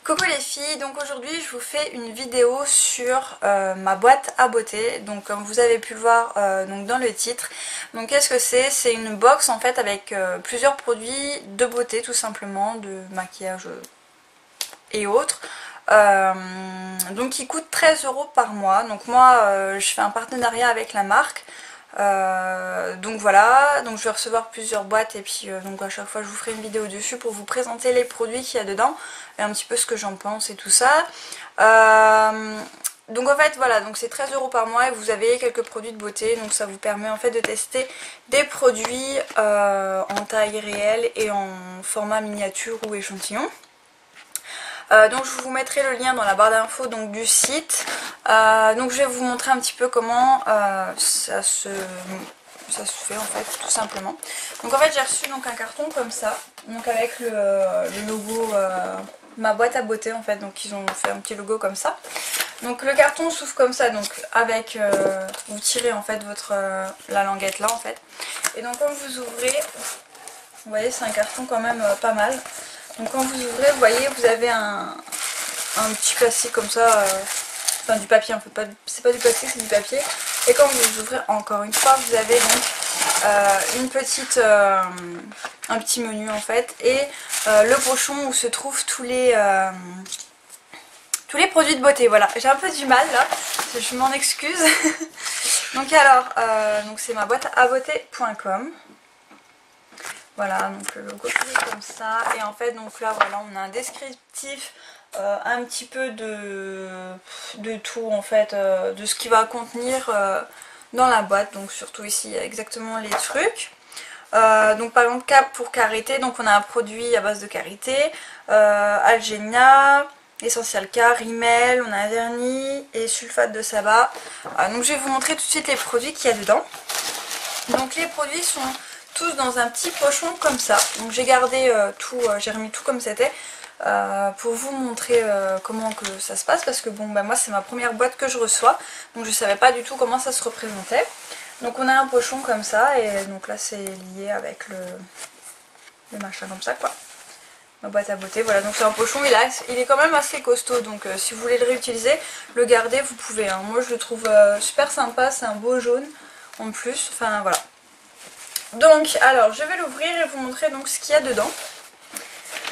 Coucou les filles, donc aujourd'hui je vous fais une vidéo sur ma boîte à beauté. Donc comme vous avez pu le voir donc dans le titre. Donc qu'est-ce que c'est? C'est une box en fait avec plusieurs produits de beauté tout simplement, de maquillage et autres. Donc qui coûte 13 € par mois. Donc moi je fais un partenariat avec la marque. Donc voilà, donc je vais recevoir plusieurs boîtes et puis donc à chaque fois je vous ferai une vidéo dessus pour vous présenter les produits qu'il y a dedans et un petit peu ce que j'en pense et tout ça. Donc en fait voilà, donc c'est 13 € par mois et vous avez quelques produits de beauté, donc ça vous permet en fait de tester des produits en taille réelle et en format miniature ou échantillon. Donc je vous mettrai le lien dans la barre d'infos donc du site. Donc je vais vous montrer un petit peu comment ça se fait en fait tout simplement. Donc en fait j'ai reçu donc un carton comme ça, donc avec le logo ma boîte à beauté en fait, donc ils ont fait un petit logo comme ça. Donc le carton s'ouvre comme ça, donc avec vous tirez en fait la languette là en fait. Et donc quand vous ouvrez, vous voyez c'est un carton quand même pas mal. Donc quand vous ouvrez, vous voyez, vous avez un petit plastique comme ça, enfin du papier en fait, c'est pas du plastique, c'est du papier. Et quand vous ouvrez encore une fois, vous avez donc un petit menu en fait, et le pochon où se trouvent tous les produits de beauté. Voilà, j'ai un peu du mal là, je m'en excuse. Donc alors, donc c'est ma boîte à beauté.com. Voilà, donc le logo est comme ça. Et en fait, donc là, voilà, on a un descriptif, un petit peu de tout, en fait, de ce qu'il va contenir dans la boîte. Donc surtout ici, il y a exactement les trucs. Donc par exemple, Cap pour karité, donc on a un produit à base de karité, Algenia, Essential K, Rimmel, on a un vernis et sulfate de sabbat. Donc je vais vous montrer tout de suite les produits qu'il y a dedans. Donc les produits sont tous dans un petit pochon comme ça. Donc j'ai gardé tout, j'ai remis tout comme c'était pour vous montrer comment que ça se passe, parce que bon bah moi c'est ma première boîte que je reçois, donc je savais pas du tout comment ça se représentait. Donc on a un pochon comme ça et donc là c'est lié avec le machin comme ça quoi. Ma boîte à beauté, voilà, donc c'est un pochon, il est quand même assez costaud, donc si vous voulez le réutiliser, le garder vous pouvez, hein. Moi je le trouve super sympa, c'est un beau jaune en plus, enfin voilà. Donc alors je vais l'ouvrir et vous montrer donc ce qu'il y a dedans.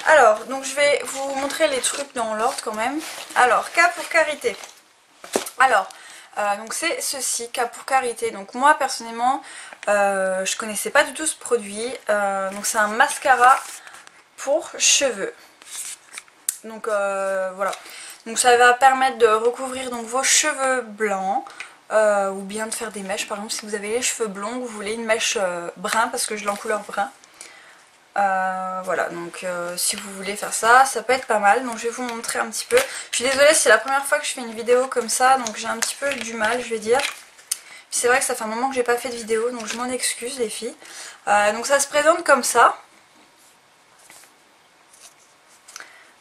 Alors donc je vais vous montrer les trucs dans l'ordre quand même. Alors K pour karité. Alors donc c'est ceci, K pour karité. Donc moi personnellement je connaissais pas du tout ce produit. Donc c'est un mascara pour cheveux. Donc voilà. Donc ça va permettre de recouvrir donc vos cheveux blancs. Ou bien de faire des mèches, par exemple si vous avez les cheveux blonds, vous voulez une mèche brun, parce que je l'ai en couleur brun. Voilà, donc si vous voulez faire ça, ça peut être pas mal. Donc je vais vous montrer un petit peu. Je suis désolée, c'est la première fois que je fais une vidéo comme ça, donc j'ai un petit peu du mal, je vais dire. C'est vrai que ça fait un moment que j'ai pas fait de vidéo, donc je m'en excuse les filles. Donc ça se présente comme ça.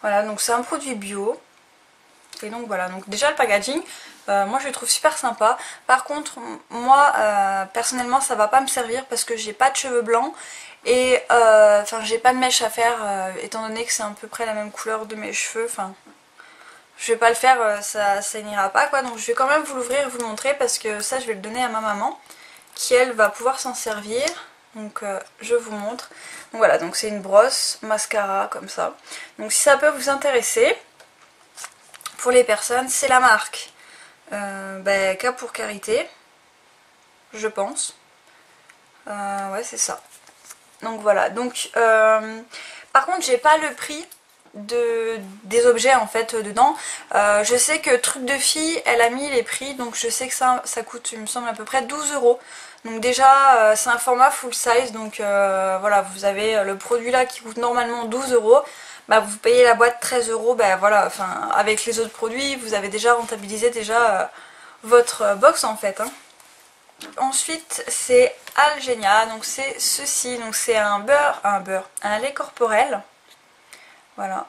Voilà, donc c'est un produit bio. Et donc voilà, donc déjà le packaging, moi je le trouve super sympa. Par contre moi personnellement ça va pas me servir parce que j'ai pas de cheveux blancs et enfin j'ai pas de mèche à faire étant donné que c'est à peu près la même couleur de mes cheveux. Enfin je vais pas le faire, ça n'ira pas quoi. Donc je vais quand même vous l'ouvrir et vous le montrer parce que ça je vais le donner à ma maman qui elle va pouvoir s'en servir. Donc je vous montre. Donc voilà, donc c'est une brosse mascara comme ça. Donc si ça peut vous intéresser, pour les personnes, c'est la marque K pour karité, je pense. Ouais, c'est ça. Donc voilà. Donc par contre, j'ai pas le prix des objets en fait dedans. Je sais que Truc de Fille, elle a mis les prix, donc je sais que ça coûte, il me semble, à peu près 12 €. Donc déjà, c'est un format full size, donc voilà, vous avez le produit là qui coûte normalement 12 €. Bah, vous payez la boîte 13 €, bah voilà, enfin avec les autres produits vous avez déjà rentabilisé votre box en fait. Hein. Ensuite c'est Algenia, donc c'est ceci, donc c'est un lait corporel. Voilà.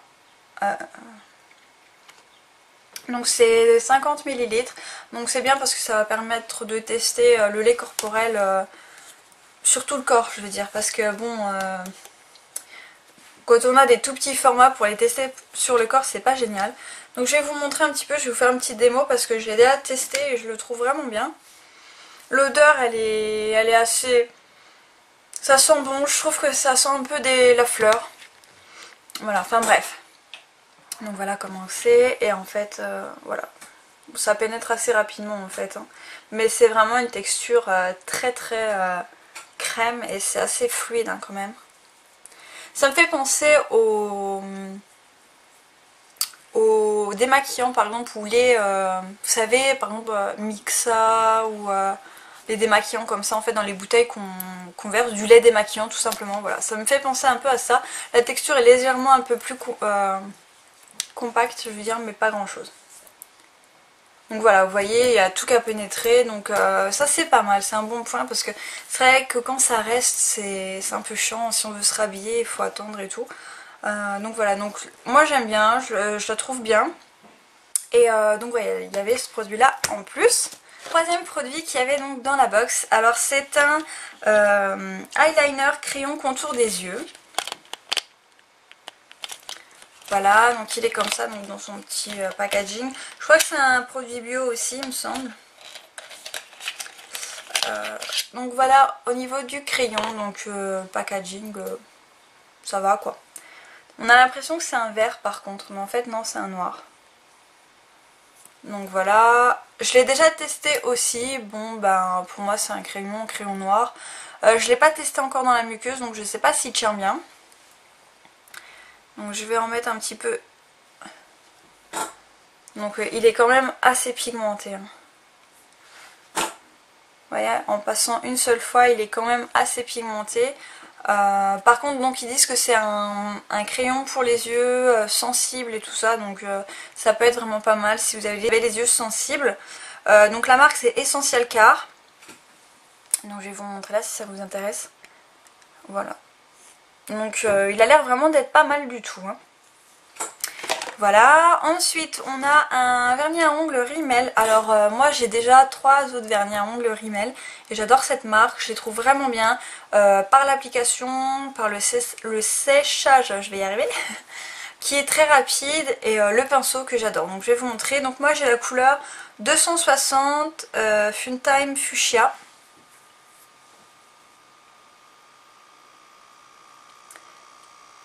Donc c'est 50 ml, donc c'est bien parce que ça va permettre de tester le lait corporel sur tout le corps, je veux dire, parce que bon... Quand on a des tout petits formats pour les tester sur le corps, c'est pas génial. Donc je vais vous montrer un petit peu, je vais vous faire une petite démo parce que je l'ai déjà testé et je le trouve vraiment bien. L'odeur elle est assez... Ça sent bon, je trouve que ça sent un peu la fleur. Voilà, enfin bref. Donc voilà comment c'est et en fait voilà. Ça pénètre assez rapidement en fait. Hein. Mais c'est vraiment une texture très crème et c'est assez fluide hein, quand même. Ça me fait penser aux démaquillants par exemple ou les, vous savez par exemple Mixa ou les démaquillants comme ça en fait dans les bouteilles qu'on verse, du lait démaquillant tout simplement, voilà. Ça me fait penser un peu à ça. La texture est légèrement un peu plus compacte je veux dire mais pas grand chose. Donc voilà, vous voyez, il y a tout qu'à pénétrer, donc ça c'est pas mal, c'est un bon point parce que c'est vrai que quand ça reste, c'est un peu chiant, si on veut se rhabiller, il faut attendre et tout. Donc voilà, donc moi j'aime bien, je la trouve bien. Et donc voilà, il y avait ce produit là en plus. Troisième produit qu'il y avait donc dans la box, alors c'est un eyeliner crayon contour des yeux. Voilà, donc il est comme ça, donc dans son petit packaging. Je crois que c'est un produit bio aussi, il me semble. Donc voilà, au niveau du crayon, donc packaging, ça va quoi. On a l'impression que c'est un vert par contre, mais en fait non, c'est un noir. Donc voilà, je l'ai déjà testé aussi, bon ben pour moi c'est un crayon noir. Je l'ai pas testé encore dans la muqueuse, donc je sais pas s'il tient bien. Donc je vais en mettre un petit peu. Donc il est quand même assez pigmenté. Hein. Vous voyez, en passant une seule fois, il est quand même assez pigmenté. Par contre, donc ils disent que c'est un crayon pour les yeux sensibles et tout ça. Donc ça peut être vraiment pas mal si vous avez les yeux sensibles. Donc la marque c'est Essential Car. Donc je vais vous montrer là si ça vous intéresse. Voilà. Donc il a l'air vraiment d'être pas mal du tout. Hein. Voilà, ensuite on a un vernis à ongles Rimmel. Alors moi j'ai déjà 3 autres vernis à ongles Rimmel et j'adore cette marque, je les trouve vraiment bien par l'application, par le séchage, je vais y arriver, qui est très rapide et le pinceau que j'adore. Donc je vais vous montrer, donc moi j'ai la couleur 260 Fun Time Fuchsia.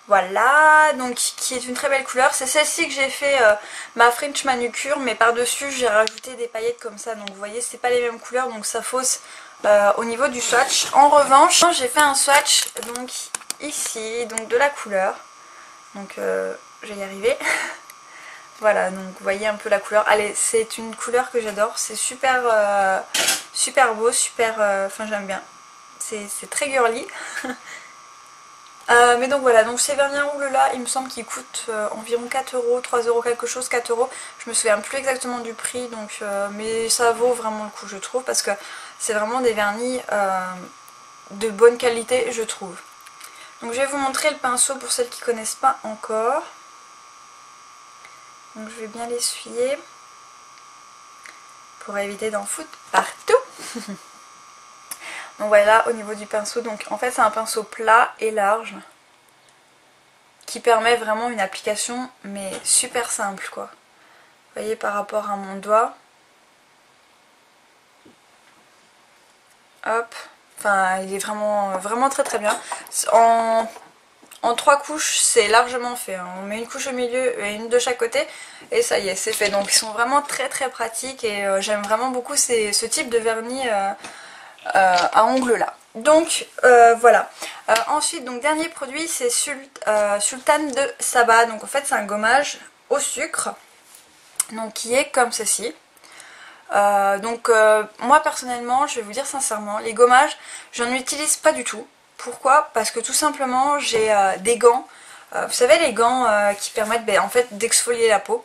Voilà, donc qui est une très belle couleur. C'est celle-ci que j'ai fait ma French manucure, mais par-dessus j'ai rajouté des paillettes comme ça. Donc vous voyez, c'est pas les mêmes couleurs, donc ça fausse au niveau du swatch. En revanche, j'ai fait un swatch donc ici, donc de la couleur. Donc je vais y arriver. Voilà, donc vous voyez un peu la couleur. Allez, c'est une couleur que j'adore. C'est super, super beau, super... Enfin j'aime bien. C'est très girly. Mais donc voilà, donc ces vernis à ongles là, il me semble qu'ils coûtent environ 4 euros, 3 euros quelque chose, 4 euros. Je me souviens plus exactement du prix, donc mais ça vaut vraiment le coup je trouve, parce que c'est vraiment des vernis de bonne qualité je trouve. Donc je vais vous montrer le pinceau pour celles qui ne connaissent pas encore. Donc je vais bien l'essuyer pour éviter d'en foutre partout. Donc voilà, au niveau du pinceau, donc en fait c'est un pinceau plat et large qui permet vraiment une application mais super simple quoi. Vous voyez par rapport à mon doigt. Hop, enfin il est vraiment très bien. En 3 couches c'est largement fait, hein. On met une couche au milieu et une de chaque côté et ça y est, c'est fait. Donc ils sont vraiment très pratiques et j'aime vraiment beaucoup ce type de vernis à ongles là. Donc voilà. Ensuite, donc dernier produit, c'est Sultan de Saba. Donc en fait c'est un gommage au sucre, donc qui est comme ceci. Moi personnellement, je vais vous dire sincèrement, les gommages, j'en utilise pas du tout. Pourquoi? Parce que tout simplement j'ai des gants. Vous savez les gants qui permettent en fait d'exfolier la peau.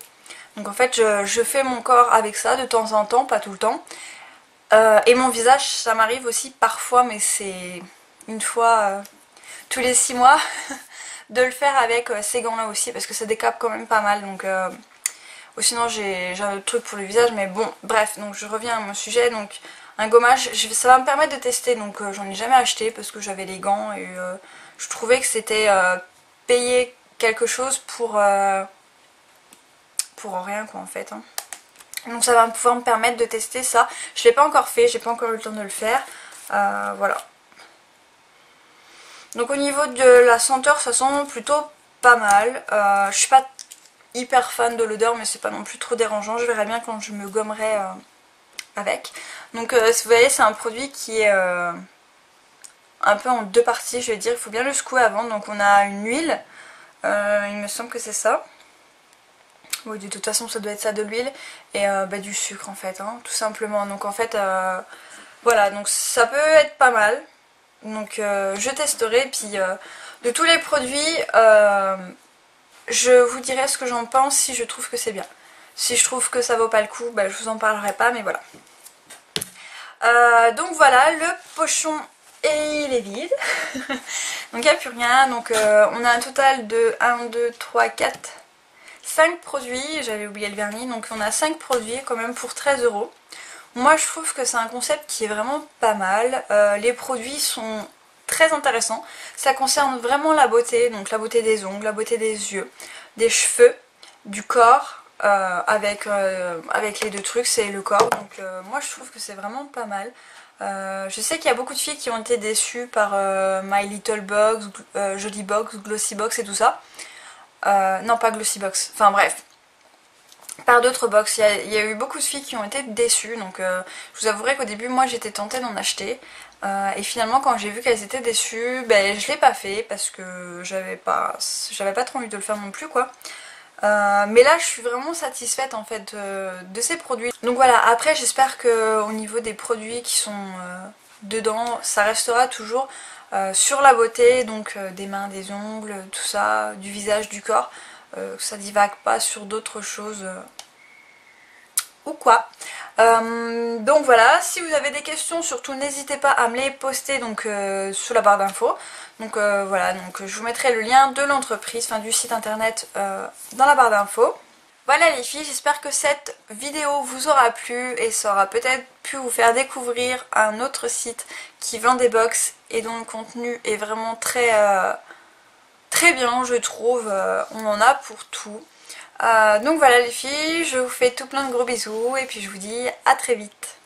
Donc en fait je fais mon corps avec ça de temps en temps, pas tout le temps. Et mon visage, ça m'arrive aussi parfois, mais c'est une fois tous les 6 mois de le faire avec ces gants là aussi, parce que ça décape quand même pas mal. Donc ou sinon j'ai un autre truc pour le visage, mais bon bref, donc je reviens à mon sujet. Donc un gommage, ça va me permettre de tester, donc j'en ai jamais acheté parce que j'avais les gants et je trouvais que c'était payer quelque chose pour rien quoi en fait. Hein. Donc ça va pouvoir me permettre de tester ça. Je l'ai pas encore fait, j'ai pas encore eu le temps de le faire. Voilà. Donc au niveau de la senteur, ça sent plutôt pas mal. Je suis pas hyper fan de l'odeur, mais c'est pas non plus trop dérangeant. Je verrai bien quand je me gommerai avec. Donc vous voyez, c'est un produit qui est un peu en deux parties, je vais dire. Il faut bien le secouer avant. Donc on a une huile, il me semble que c'est ça. Oui, de toute façon ça doit être ça, de l'huile et du sucre en fait, hein, tout simplement. Donc en fait, voilà, donc ça peut être pas mal. Donc je testerai, puis de tous les produits, je vous dirai ce que j'en pense si je trouve que c'est bien. Si je trouve que ça vaut pas le coup, bah, je vous en parlerai pas, mais voilà. Donc voilà, le pochon et il est vide. Donc il n'y a plus rien. Donc on a un total de 1, 2, 3, 4, 5 produits. J'avais oublié le vernis. Donc on a 5 produits quand même pour 13 €. Moi je trouve que c'est un concept qui est vraiment pas mal. Les produits sont très intéressants. Ça concerne vraiment la beauté. Donc la beauté des ongles, la beauté des yeux, des cheveux, du corps. Avec les deux trucs, c'est le corps. Donc moi je trouve que c'est vraiment pas mal. Je sais qu'il y a beaucoup de filles qui ont été déçues par My Little Box, Jolly Box, Glossy Box et tout ça. Non, pas Glossy Box, enfin bref. Par d'autres box, il y a eu beaucoup de filles qui ont été déçues. Donc je vous avouerai qu'au début, moi j'étais tentée d'en acheter. Et finalement, quand j'ai vu qu'elles étaient déçues, ben, je l'ai pas fait parce que j'avais pas trop envie de le faire non plus quoi. Mais là je suis vraiment satisfaite en fait de ces produits. Donc voilà, après j'espère que au niveau des produits qui sont dedans, ça restera toujours sur la beauté, donc des mains, des ongles, tout ça, du visage, du corps, que ça divague pas sur d'autres choses ou quoi. Donc voilà, si vous avez des questions, surtout n'hésitez pas à me les poster donc sous la barre d'infos. Donc voilà, donc je vous mettrai le lien de l'entreprise, enfin du site internet dans la barre d'infos. Voilà les filles, j'espère que cette vidéo vous aura plu et ça aura peut-être pu vous faire découvrir un autre site qui vend des box et dont le contenu est vraiment très bien je trouve, on en a pour tout. Donc voilà les filles, je vous fais tout plein de gros bisous et puis je vous dis à très vite.